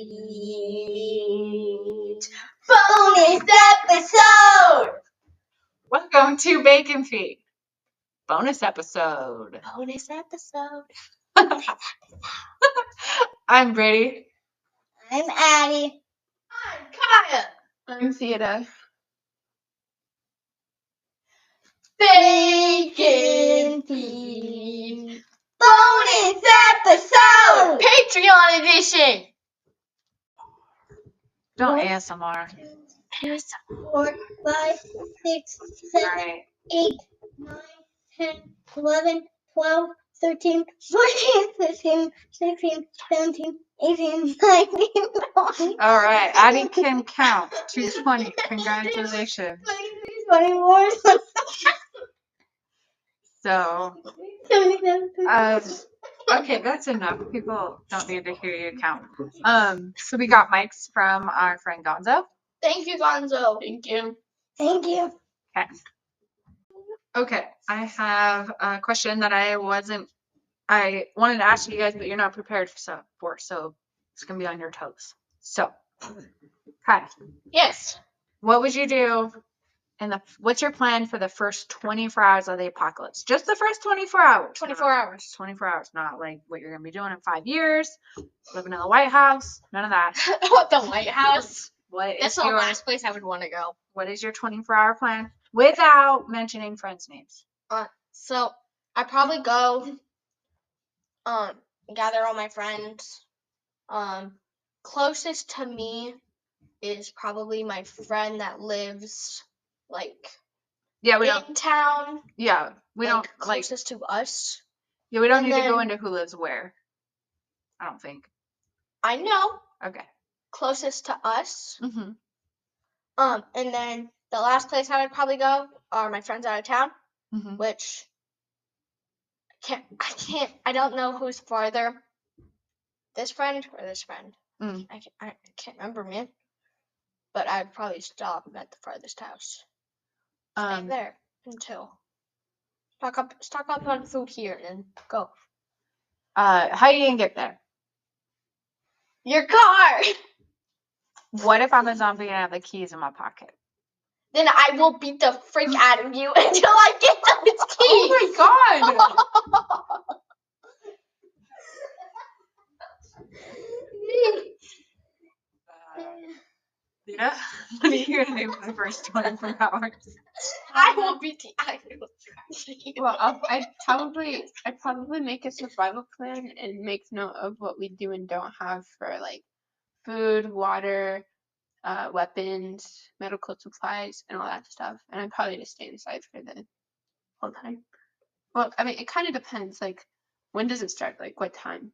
feet. Bonus episode! Welcome to Bacon Feet. Bonus episode. Bonus episode. I'm Britty. I'm Addie. I'm Kaya. I'm Thea. Bacon feet. Bonus episode! Patreon edition. Don't What? ASMR. 2, 4, 5, 6, 7, Alright. 8, 9, 10, 11, 12, 13, 14, 15, 16, 17, 18, 19, 20, Alright. Addie can count to 20. Congratulations. 23, 24, So, 27, okay, that's enough. People don't need to hear you count. So we got mics from our friend Gonzo. Thank you, Gonzo. Thank you. Thank you. Okay, I have a question that I wanted to ask you guys, but you're not prepared for, so it's gonna be on your toes. So, Kai, Yes. what would you do what's your plan for the first 24 hours of the apocalypse? Just the first 24 hours. 24 hours. 24 hours, not like what you're gonna be doing in 5 years, living in the White House, none of that. What, the White House? That's the your last place I would want to go. What is your 24-hour plan without mentioning friends' names? So I'd probably go, gather all my friends. Closest to me is probably my friend that lives, Yeah, in town. we don't like Closest to us. yeah, we don't and need to go then- into who lives where. I don't think. I know. Okay. Closest to us. Mhm. And then the last place I would probably go are my friends out of town, Mhm. which I don't know who's farther. This friend or this friend? Mm. I can't remember, man. But I'd probably stop at the farthest house. Stay there until stock up on food here and go. How you gonna get there? Your car. What if I'm a zombie and I have the keys in my pocket? Then I will beat the freak out of you until I get those keys. Oh my god! Yeah. What are you gonna do for the first 24 hours? I will beat the out of you. Well, I'd probably make a survival plan and make note of what we do and don't have for like food, water, weapons, medical supplies, and all that stuff. And I'd probably just stay inside for the whole time. Well, I mean, it kind of depends. Like, when does it start? Like, what time?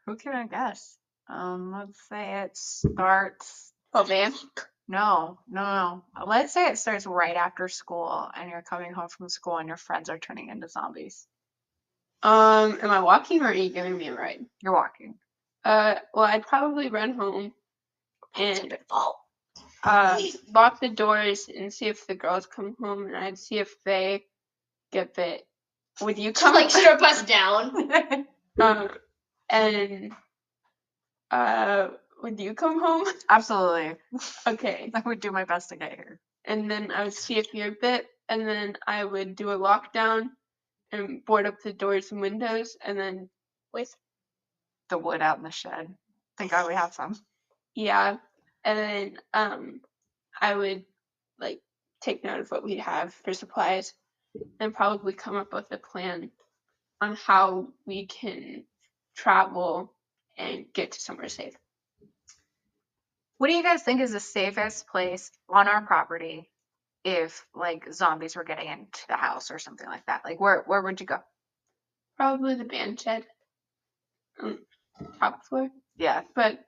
Who can I guess? Let's say it starts. Oh, man. No. Let's say it starts right after school and you're coming home from school and your friends are turning into zombies. Am I walking or are you giving me a ride? You're walking. Well, I'd probably run home and fault. lock the doors and see if the girls come home, and I'd see if they get bit. Would you come? Like strip us down. And would you come home? Absolutely. Okay. I would do my best to get here. And then I would see if you're bit, and then I would do a lockdown and board up the doors and windows, and then With The wood out in the shed. Thank God we have some. yeah, and then I would like take note of what we have for supplies, and probably come up with a plan on how we can travel and get to somewhere safe. What do you guys think is the safest place on our property if like zombies were getting into the house or something like that? Like where would you go? Probably the band shed, top floor. Yeah. But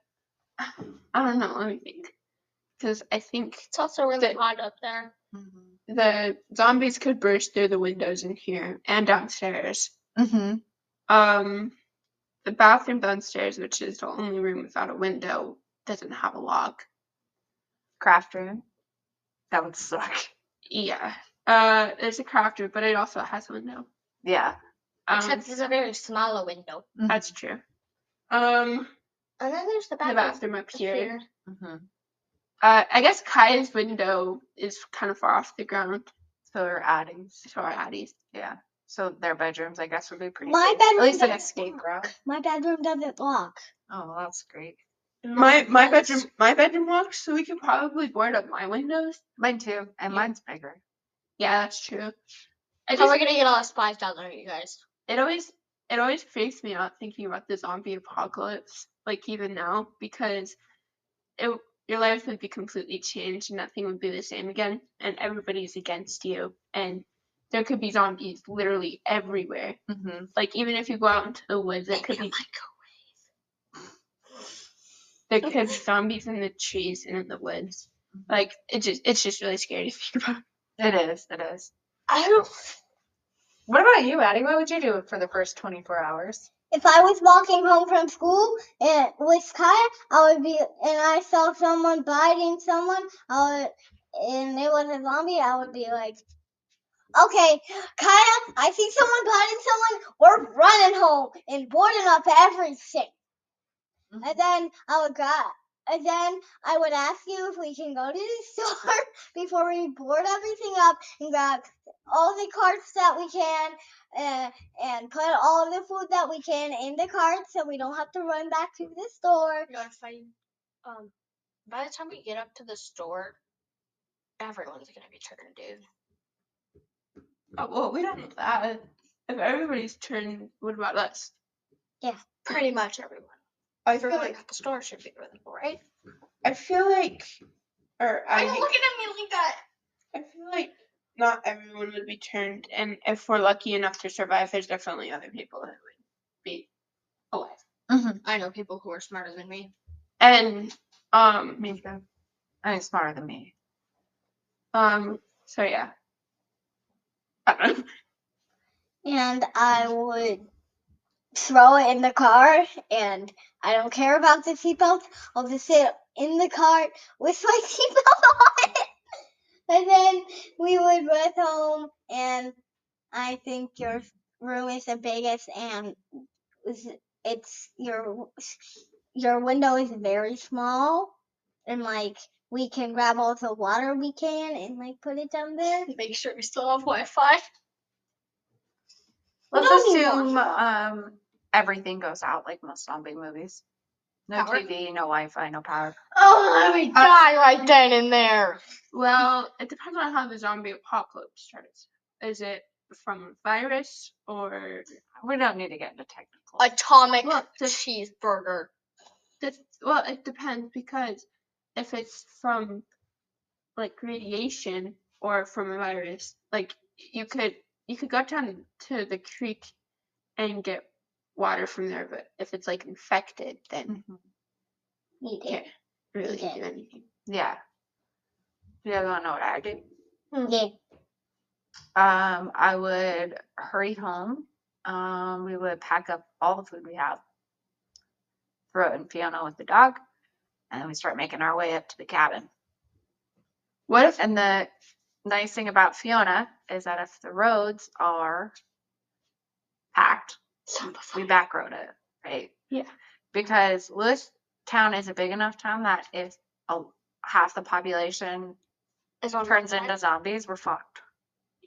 I don't know. Let me think, because I think it's also really hot up there. the zombies could burst through the windows in here and downstairs. Mm-hmm. The bathroom downstairs, which is the only room without a window, doesn't have a lock. Craft room. That would suck. Yeah. There's a craft room, but it also has a window. Yeah. Except it's a very small window. That's true. And then there's the the bathroom up here. Mm-hmm. I guess Kaya's window is kind of far off the ground. So we're adding. So our Addie's. Yeah. So their bedrooms, I guess, would be pretty My safe. bedroom At least an doesn't escape lock. route. My bedroom doesn't lock. Oh, well, that's great. My bedroom locks, so we could probably board up my windows. Mine too, and Yeah. mine's bigger. Yeah, that's true. How are we gonna get all the spies down there, you guys? It always freaks me out thinking about the zombie apocalypse, like even now, because your life would be completely changed and nothing would be the same again, and everybody's against you, and there could be zombies literally everywhere. Mm-hmm. Like even if you go out into the woods, there could be zombies in the trees and in the woods. Like it's just really scary to think about. It is. It is. I don't. What about you, Addie? What would you do for the first 24 hours? If I was walking home from school and with Kaya, and I saw someone biting someone, and it was a zombie, I would be like, okay, Kaya, I see someone biting someone, we're running home and boarding up everything. Mm-hmm. And then I would ask you if we can go to the store before we board everything up and grab all the carts that we can and put all the food that we can in the carts so we don't have to run back to the store. You know, if by the time we get up to the store, everyone's gonna be turned, dude. Oh, well, we don't know that. If everybody's turned, what about us? Yeah, pretty much everyone. I feel Everyone like at the store should be available, right? I feel like, or Why are you looking at me like that? I feel like not everyone would be turned, and if we're lucky enough to survive, there's definitely other people that would be alive. Mm-hmm. I know people who are smarter than me. And Me too. I mean, smarter than me. so yeah. I don't know. and I would throw it in the car, and I don't care about the seatbelt. I'll just sit in the car with my seatbelt on it. And then we would run home, and I think your room is the biggest, and it's your window is very small, and like we can grab all the water we can and like put it down there. Make sure we still have Wi-Fi. Let's don't need assume everything goes out like most zombie movies. No Power? TV, no Wi-Fi, no power. Oh, let me die right then and there. Well, it depends on how the zombie apocalypse starts. Is it from virus or We don't need to get into technical. Atomic Well, cheeseburger. well, it depends, because if it's from like radiation or from a virus, like you could go down to the creek and get water from there, but if it's like infected, then Mhm. you can't really do anything. Yeah. You guys want to know what I do? Yeah. I would hurry home. We would pack up all the food we have, throw it in Fiona with the dog, and then we start making our way up to the cabin. What if And the nice thing about Fiona is that if the roads are packed, we back road it, right? Yeah. Because Lewis town is a big enough town that if half the population turns into zombies, we're fucked.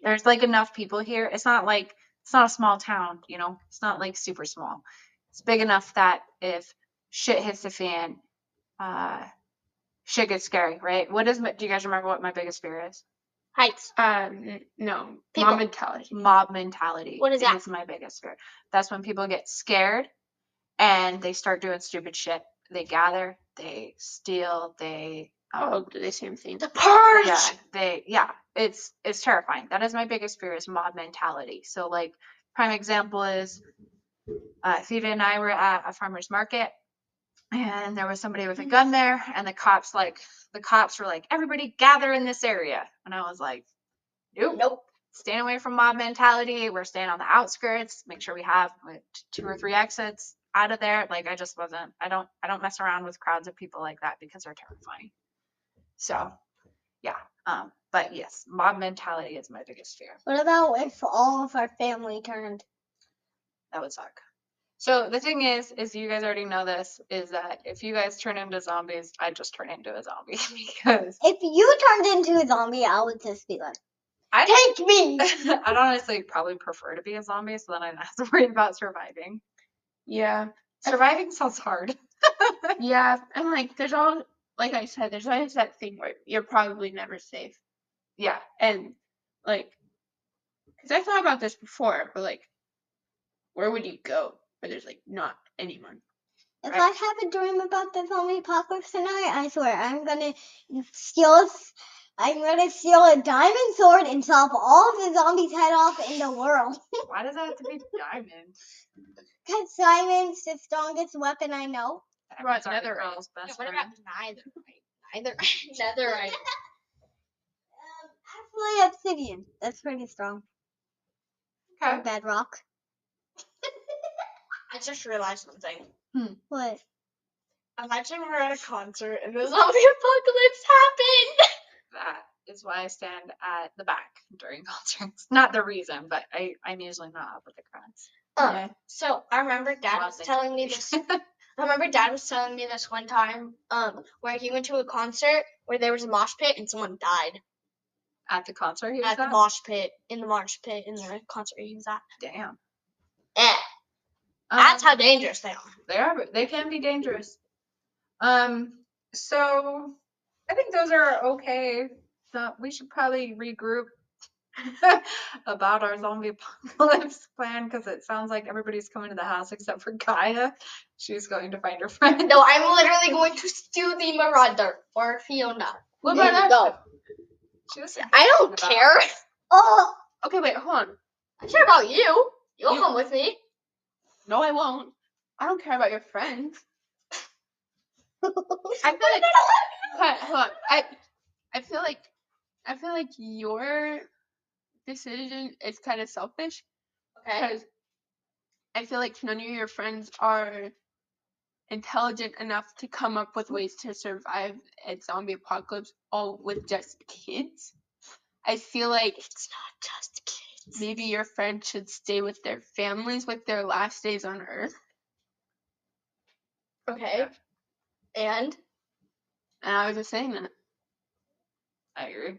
There's like enough people here. It's not a small town, you know. It's not like super small. It's big enough that if shit hits the fan, shit gets scary, right? Do you guys remember what my biggest fear is? Heights. no. People. Mob mentality. Mob mentality. What is that? Is my biggest fear. That's when people get scared and they start doing stupid shit. They gather, they steal, they Do the same thing. The purge. It's terrifying. That is my biggest fear, is mob mentality. So like prime example is Theta and I were at a farmer's market, and there was somebody with a gun there, and the cops were like, everybody gather in this area. And I was like, nope. Staying away from mob mentality. We're staying on the outskirts. Make sure we have 2 or 3 exits out of there. Like I just wasn't. I don't mess around with crowds of people like that because they're terrifying. So, yeah. But yes, mob mentality is my biggest fear. What about if all of our family turned? That would suck. So the thing is you guys already know this, is that if you guys turn into zombies, I'd just turn into a zombie because If you turned into a zombie, I would just be like, take me. I'd honestly probably prefer to be a zombie, so then I don't have to worry about surviving. Yeah. Surviving sounds hard. Yeah. And like, there's all, like I said, there's always that thing where you're probably never safe. Yeah. And like, because I thought about this before, but like, where would you go where there's like not anyone? If Right. I have a dream about the zombie apocalypse tonight, I swear I'm gonna steal a diamond sword and chop all the zombies' head off in the world. Why does that have to be diamond? Cause diamond's the strongest weapon I know. Diamond's our netherite. girl's best What friend. about neither? Netherite. Actually, obsidian. That's pretty strong. Or Okay. bedrock. I just realized something. What? Imagine we're at a concert and the zombie apocalypse happened. That is why I stand at the back during concerts. Not the reason, but I'm usually not up with the crowds. Yeah. So I remember Dad was telling me this. I remember Dad was telling me this one time, where he went to a concert where there was a mosh pit and someone died At the concert he was at the at? mosh pit, in the concert he was at. Damn. Yeah, that's how dangerous they are. They can be dangerous. So I think those are okay. So we should probably regroup about our zombie apocalypse plan, because it sounds like everybody's coming to the house except for Gaia. She's going to find her friend. No, I'm literally going to steal the Marauder or Fiona. What There about you go. She was I don't about- care. Oh, Okay, wait, hold on. I care about you. You'll You- come with me. No, I won't. I don't care about your friends. I feel like hold on. I feel like your decision is kind of selfish Okay. because I feel like none of your friends are intelligent enough to come up with ways to survive a zombie apocalypse all with just kids. I feel like It's not just kids. maybe your friends should stay with their families with their last days on Earth. Okay. And And I was just saying that. I agree.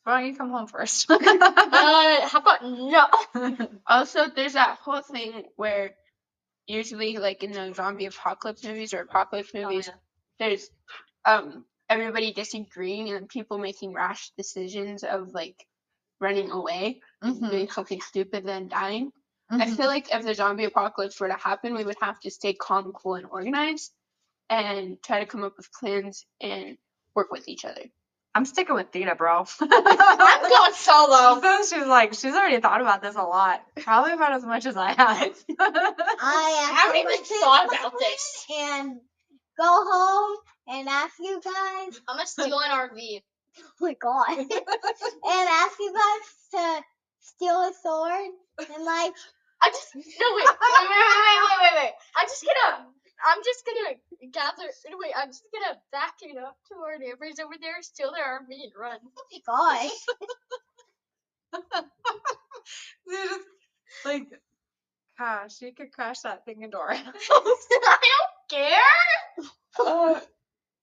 Why don't you come home first? how about no? Also, there's that whole thing where usually, like in the zombie apocalypse movies or apocalypse movies, there's everybody disagreeing and people making rash decisions of like running away, doing something stupid, then dying. I feel like if the zombie apocalypse were to happen, we would have to stay calm, cool, and organized, and try to come up with plans and work with each other. I'm sticking with Dina, bro. I'm going solo. She's already thought about this a lot. Probably about as much as I have. I haven't even actually thought would about sit this. and go home and ask you guys. I'm gonna steal an RV. Oh my god! And ask you guys to steal a sword and like. I just no wait. I'm just gonna gather. Wait, I'm just gonna back it up to our neighbors over there, steal their RV, and run. Gosh. Like, gosh, you could crash that thing into our house. I don't care.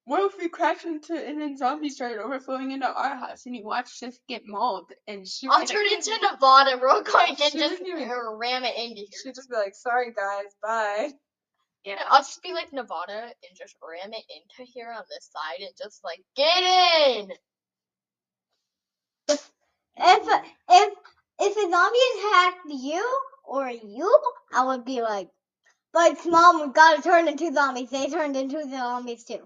What if we crash into and then zombies started overflowing into our house and you watched us get mauled and she I'll turn into Nevada real quick and She just wouldn't even- ram it into here. She'd just be like, sorry guys, bye. Yeah, I'll just be like Nevada and just ram it into here on this side and just like get in. If a zombie attacked you or you, I would be like, but Mom, we gotta turn into zombies. They turned into the zombies too.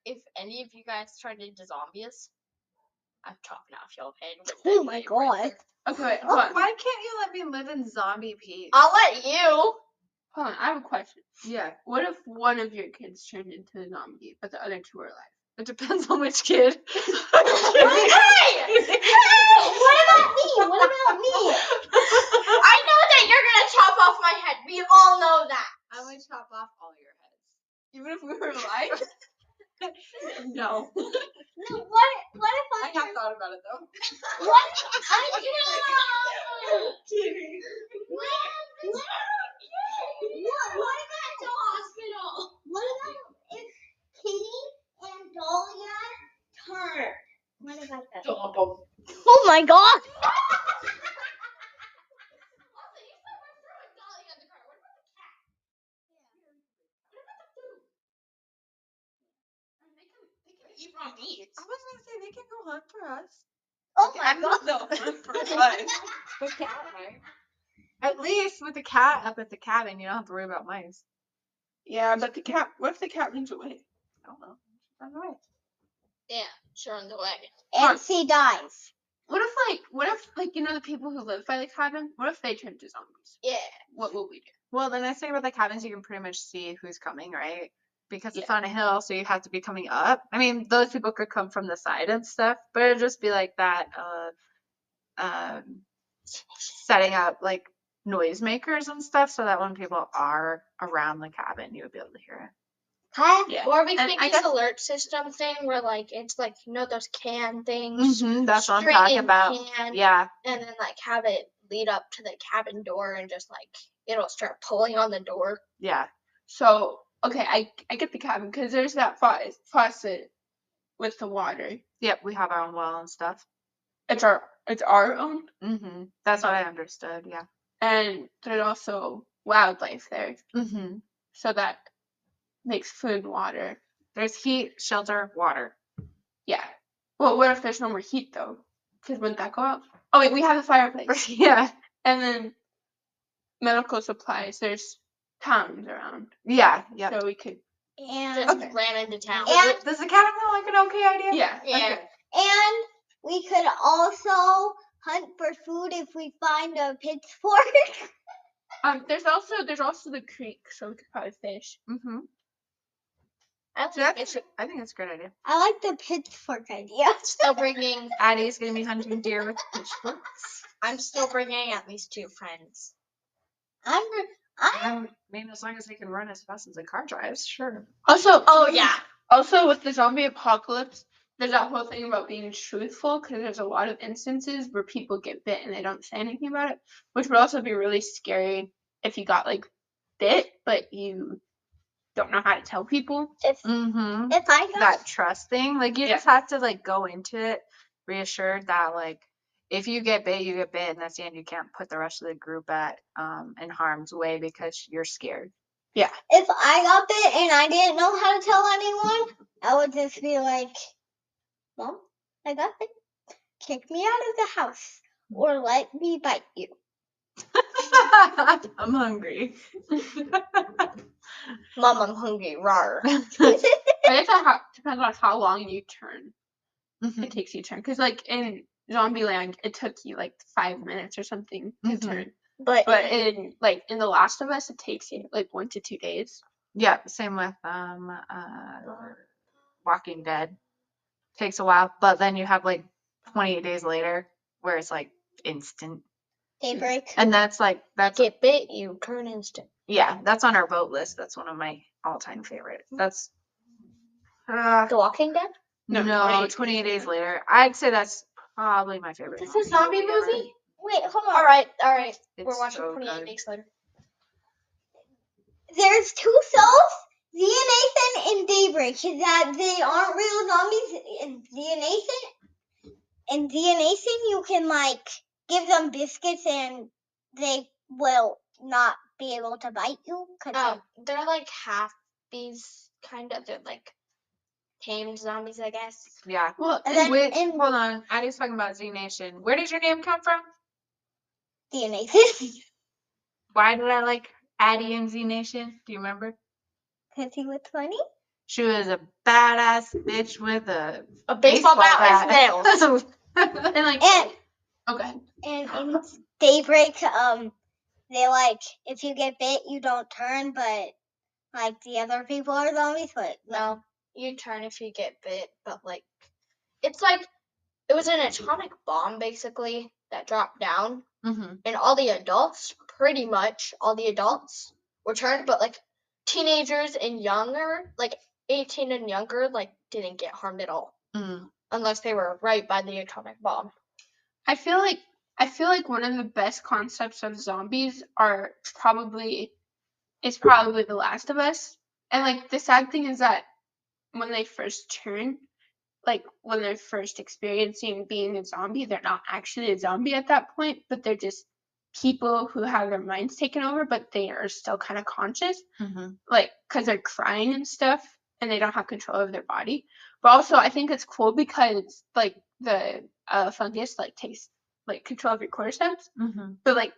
If any of you guys turned into zombies, I'm chopping off your head. with Oh that my knife right god. there. Okay, wait, hold on. Why can't you let me live in zombie peace? I'll let you. Hold on, I have a question. Yeah, What if one of your kids turned into a zombie, but the other two are alive? it depends on which kid. Hey! Hey! What about me? What about me? I know that you're gonna chop off my head. We all know that. I would chop off all your heads. Even if we were alive? No. No, what if I have thought about it though. What? I know. Kidding. What about the hospital? What about if Kitty and Dahlia turn? What about that? Oh my God! Eat raw meat. I was gonna say they can go hunt for us. Oh my I'm God! not the hunt for us. The cat might. At least with the cat up at the cabin, you don't have to worry about mice. Yeah, but the cat. What if the cat runs away? I don't know. Run away. Yeah, she runs away. And she dies. What if you know the people who live by the cabin? What if they turn to zombies? Yeah. What will we do? Well, the nice thing about the cabins, you can pretty much see who's coming, right? Because it's Yeah. on a hill, so you have to be coming up. I mean, those people could come from the side and stuff, but it'd just be like that, setting up like noisemakers and stuff, so that when people are around the cabin, you would be able to hear it. Huh? Yeah. Or we And make I this guess- alert system thing where like it's like those can things. That's what I'm straight talking in about. can, Yeah. And then like have it lead up to the cabin door and just like it'll start pulling on the door. Yeah. So okay, I get the cabin because there's that faucet with the water. Yep, we have our own well and stuff. It's our own, That's what I understood. Yeah. and there's also wildlife there, so that makes food and water. There's heat, shelter, water. Yeah. Well, what if there's no more heat though? Because wouldn't that go out? Oh wait, we have a fireplace. Yeah. And then medical supplies. There's towns around, Yeah. Yeah. so we could. And Just ran into town. And- Does the cabin sound like an okay idea? Yeah. Yeah. Okay. and we could also hunt for food if we find a pitchfork. There's also the creek, so we could probably fish. I So I think think that's a great idea. I like the pitchfork idea. still bringing. Addie's gonna be hunting deer with pitchforks. I'm still bringing at least 2 friends. I mean, as long as they can run as fast as a car drives, sure. Also, Oh yeah. Also, with the zombie apocalypse, there's that whole thing about being truthful because there's a lot of instances where people get bit and they don't say anything about it, which would also be really scary if you got like bit, but you don't know how to tell people. If Mm-hmm. if I got That trust thing, like you Yeah. just have to like go into it reassured that like if you get bit, you get bit, and that's the end. You can't put the rest of the group at in harm's way because you're scared. if I got bit and I didn't know how to tell anyone, I would just be like, Mom, I got bit. Kick me out of the house or let me bite you. I'm hungry. Mom, I'm hungry. Rawr. But it depends on how long you turn. It takes you to turn. Because like in Zombieland, it took you like 5 minutes or something to turn. But in The Last of Us, it takes you like 1 to 2 days. Yeah, same with Walking Dead. Takes a while, but then you have like 28 days later where it's like instant. Daybreak. And that's get bit, you turn instant. yeah, that's on our vote list. That's one of my all-time favorites. That's The Walking Dead? no, 28 days later. I'd say that's probably my favorite. This is a zombie movie? Wait, hold on. All right. It's We're watching so 28 good. days later. There's 2 cells, Zia Nathan and Daybreak. Is that they aren't real zombies? And Zia Nathan, you can like give them biscuits and they will not be able to bite you. They're like half these kind of. They're like tamed zombies, I guess. Yeah. Well, And then Wait, in hold on. Addie's talking about Z Nation. Where did your name come from? Zia Nathan, Why did I like Addie and Z Nation? Do you remember? because he was funny. She was a badass bitch with a baseball bat with nails. and like, And okay. and in Daybreak, they like if you get bit, you don't turn, but like the other people are zombies. But No, you turn if you get bit, but like it's like it was an atomic bomb basically that dropped down, and all the adults, pretty much all the adults, were turned, but like teenagers and younger, like 18 and younger, like, didn't get harmed at all. Mm. Unless they were right by the atomic bomb. I feel like one of the best concepts of zombies is probably The Last of Us. And like the sad thing is that when they first turn, like when they're first experiencing being a zombie, they're not actually a zombie at that point, but they're just people who have their minds taken over, but they are still kind of conscious, like because they're crying and stuff, and they don't have control of their body. But also, I think it's cool because like the fungus like takes like control of your cordyceps, but like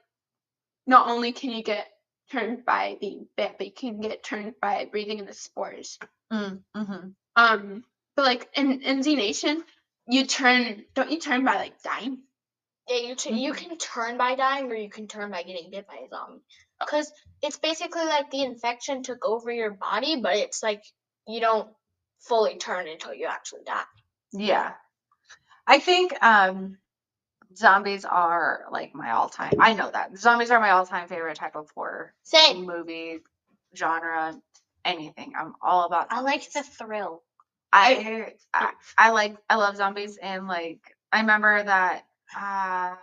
not only can you get turned by being bit, but you can get turned by breathing in the spores. But like in Z Nation, don't you turn by like dying? Yeah, you can turn by dying, or you can turn by getting bit by a zombie. Because it's basically like the infection took over your body, but it's like you don't fully turn until you actually die. Yeah. I think zombies are like my all-time. I know that. Zombies are my all-time favorite type of horror Same. movie, genre, anything. I'm all about I zombies. like the thrill. I love zombies, and like I remember that I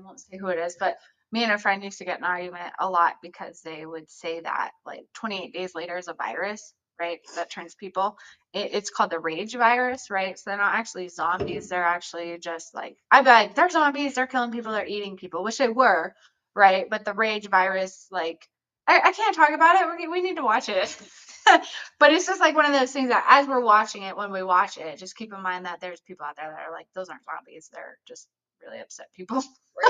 won't say who it is, but me and a friend used to get in an argument a lot because they would say that like 28 days later is a virus, right? That turns people. It's called the rage virus, right? So they're not actually zombies. They're actually just like, I bet they're zombies. They're killing people. They're eating people, which they were, right? But the rage virus, like, I can't talk about it. We need to watch it. But it's just like one of those things that as we're watching it, when we watch it, just keep in mind that there's people out there that are like, those aren't zombies. They're just really upset people.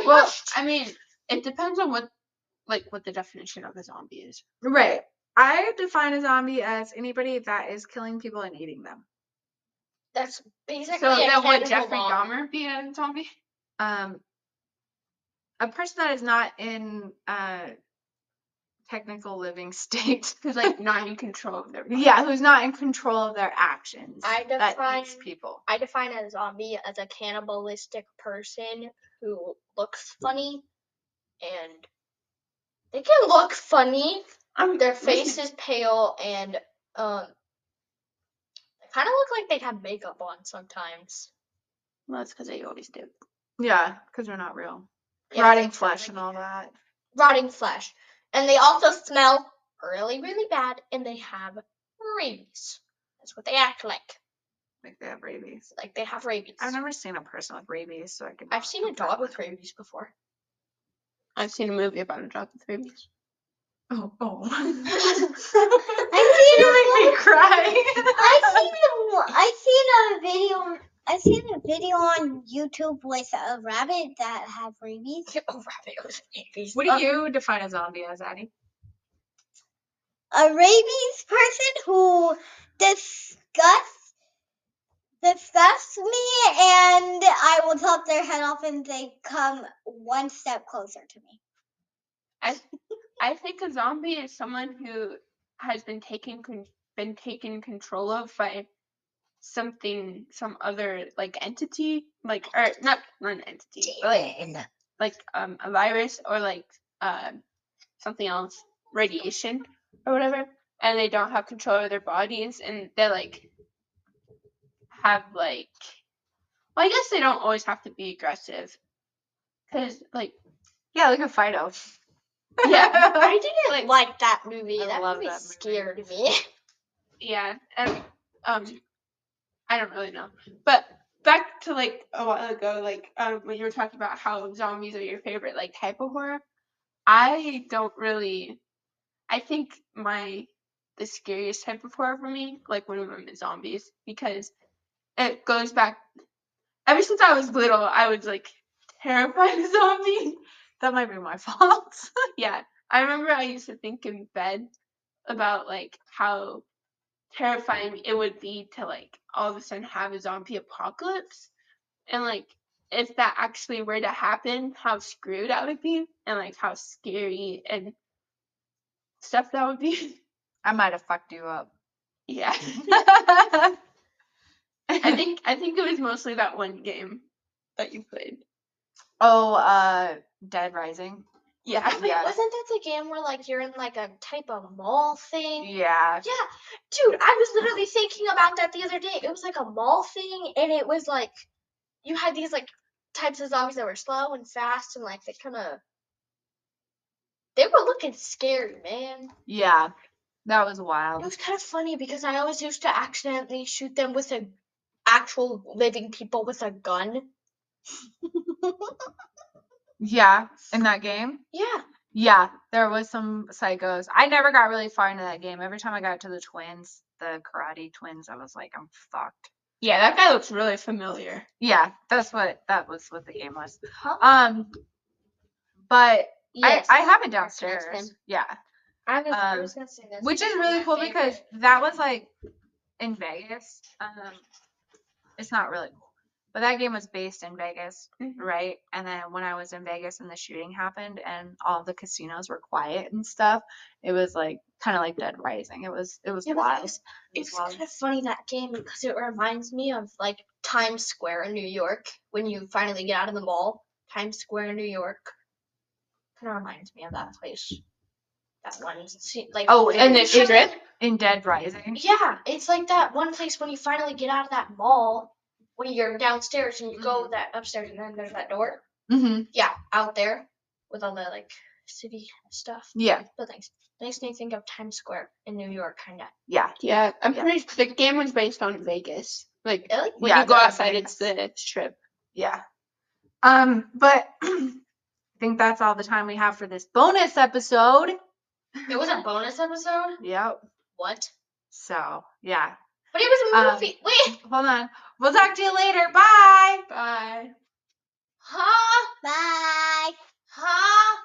Well, I mean, it depends on what the definition of a zombie is. Right. I define a zombie as anybody that is killing people and eating them. That's basically So a then would cannibal Jeffrey mom. Dahmer be a zombie? A person that is not in technical living state. Who's like not in control of their body. Yeah, who's not in control of their actions. I that define- eats people. I define a zombie as a cannibalistic person who looks funny, and they can look funny. Their face is pale, and they kind of look like they have makeup on sometimes. Well, that's because they always do. Yeah, because they're not real. Yeah, Rotting exactly. flesh and all that. Rotting flesh. And they also smell really, really bad, and they have rabies. That's what they act like. Like they have rabies. Like they have rabies. I've never seen a person with rabies, so I can. I've seen a dog with rabies before. I've seen a movie about a dog with rabies. Oh. I've seen a video on YouTube with a rabbit that had rabies. A rabbit with rabies. What do you define a zombie as, Addie? A rabies person who disgusts me, and I will chop their head off and they come one step closer to me. I think a zombie is someone who has been taken control of by some other like entity, like, or not an entity, but like a virus or like something else, radiation or whatever, and they don't have control of their bodies, and they like have like, well, I guess they don't always have to be aggressive, because like, yeah, like a Fido. Yeah, I didn't like that movie. I That love movie that movie. scared me. Yeah, and I don't really know, but back to like a while ago, like when you were talking about how zombies are your favorite like type of horror, I think the scariest type of horror for me, like one of them is zombies, because it goes back, ever since I was little, I was like terrified of zombies. That might be my fault. Yeah, I remember I used to think in bed about like how terrifying it would be to like all of a sudden have a zombie apocalypse, and like if that actually were to happen, how screwed I would be, and like how scary and stuff that would be. I might have fucked you up. Yeah. I think it was mostly that one game that you played. Oh, Dead Rising. Yeah. Wait, Yeah. wasn't that the game where like you're in like a type of mall thing? Yeah. Yeah, dude, I was literally thinking about that the other day. It was like a mall thing, and it was like you had these like types of zombies that were slow and fast, and like they were looking scary, man. Yeah. That was It wild. was kind of funny because I always used to accidentally shoot them with a actual living people with a gun. Yeah. In that game? Yeah. Yeah. There was some psychos. I never got really far into that game. Every time I got to the twins, the karate twins, I was like, I'm fucked. Yeah, that guy looks really familiar. Yeah. That was what the game was. Huh? But Yes. I have it That's downstairs. him. Yeah. I was gonna say this. Which is one of really my cool because favorite. that was like in Vegas. It's not really cool, but that game was based in Vegas, Mhm. right? And then when I was in Vegas and the shooting happened and all the casinos were quiet and stuff, it was like kind of like Dead Rising. It was Yeah, but wild. it's wild. kind of funny, that game, because it reminds me of like Times Square in New York when you finally get out of the mall. Times Square in New York kind of reminds me of that place. That one, like Oh, And the strip? in Dead Rising. yeah, it's like that one place when you finally get out of that mall when you're downstairs and you go that upstairs and then there's that door. Mm-hmm. Yeah, out there with all the like city stuff. Yeah. Buildings. Makes me think of Times Square in New York, kind of. Yeah. Yeah, I'm Yeah. pretty sure the game was based on Vegas. Like, Really? when Yeah, you go that was outside, Vegas. it's the strip. Yeah. But I think that's all the time we have for this bonus episode. It was a bonus episode? Yep. What? So, yeah. But it was a movie. Wait. Hold on. We'll talk to you later. Bye. Bye. Huh? Bye. Huh?